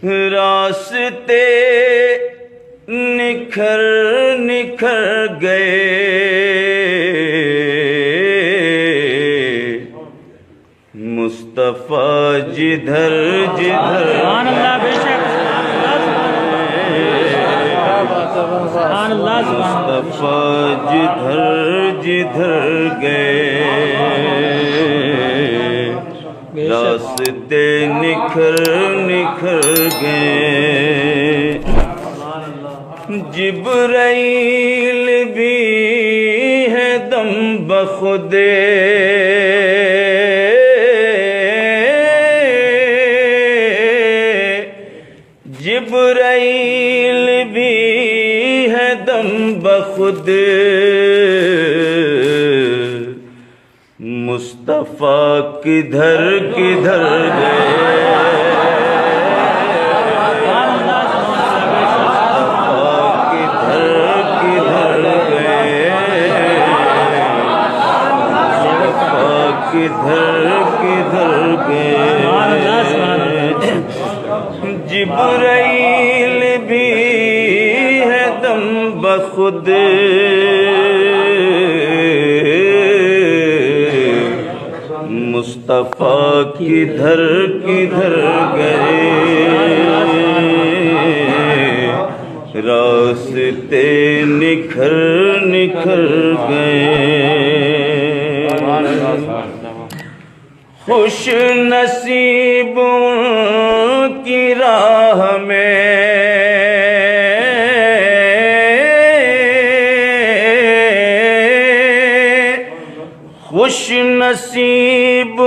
راستے نکھر نکھر گئے، مصطفیٰ جدھر جدھر مصطفیٰ جدھر جدھر گئے، راستے نکھر نکھر گئے، جبرائیل بھی ہے دم بخود، جبرائیل بھی ہے دم بخود، مصطفیٰ کدھر کدھر گئے، کدھر کدھر گئے، جبرائیل بھی ہے دم بخود، مصطفیٰ کدھر کدھر گئے، راستے نکھر نکھر گئے، خوش نصیب کی راہ میں خوش نصیب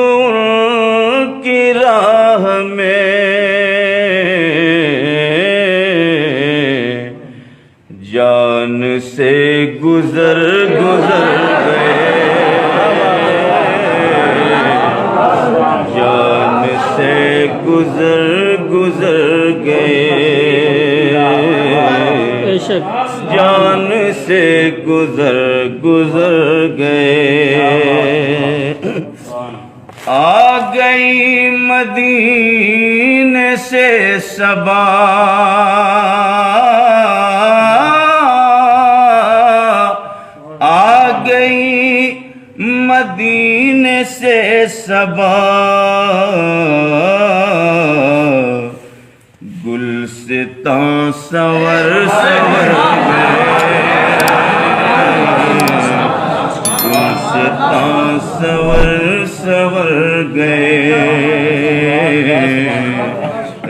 کی راہ میں، جان سے گزر گزر گئے، جان سے گزر گزر گئے، جان سے گزر گزر گئے، آ گئی مدینے سے صبا، آ گئی مدینے سے صبا، گلستاں سنور سنور گئے، گلستاں سنور سنور گئے،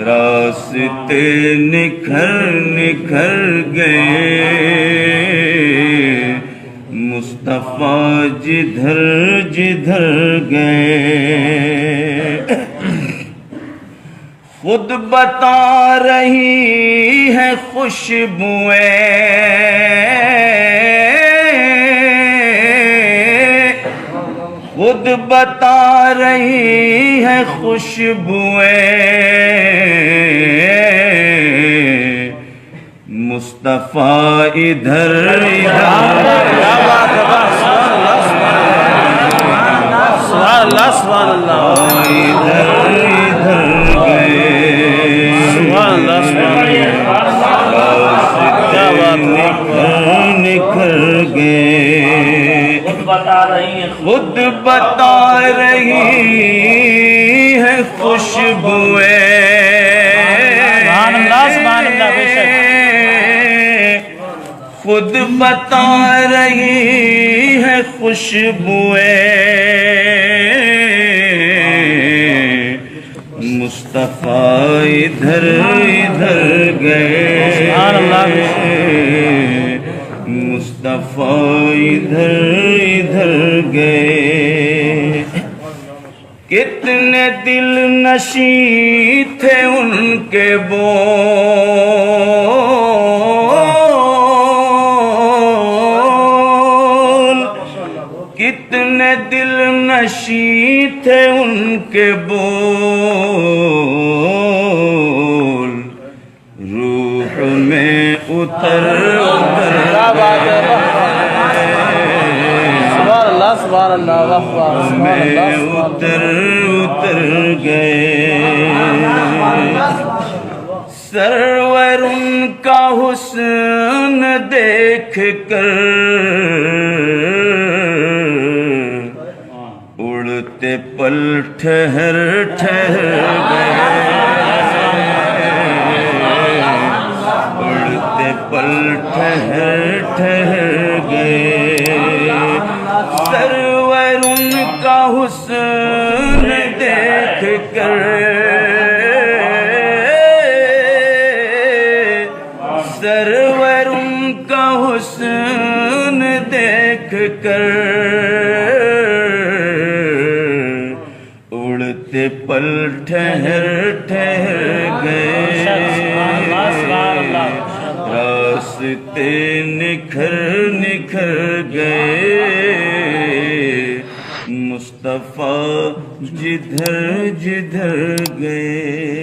راستے نکھر نکھر گئے، مصطفیٰ جدھر جدھر گئے، خود بتا رہی ہے خوشبوئیں، خود بتا رہی ہے خوشبوئیں، مصطفیٰ ادھر نکھر گئے، خود بتا رہی ہے خوشبوئیں، خود بتا رہی ہے خوشبوئیں، مصطفیٰ ادھر ادھر گئے، مصطفیٰ ادھر ادھر گئے، کتنے دل نشیں تھے ان کے بول، کتنے دل نشیں تھے ان کے بول، روح میں اتر میں اتر اتر گئے، سرور ان کا حسن دیکھ کر اڑتے پل ٹھہر گئے، اڑتے پل ٹھہر گئے، سرور ان کا حسن دیکھ کر سرور ان کا حسن دیکھ کر اڑتے پل ٹھہر گئے، راستے نکھر گئے، مصطفیٰ جدھر گئے۔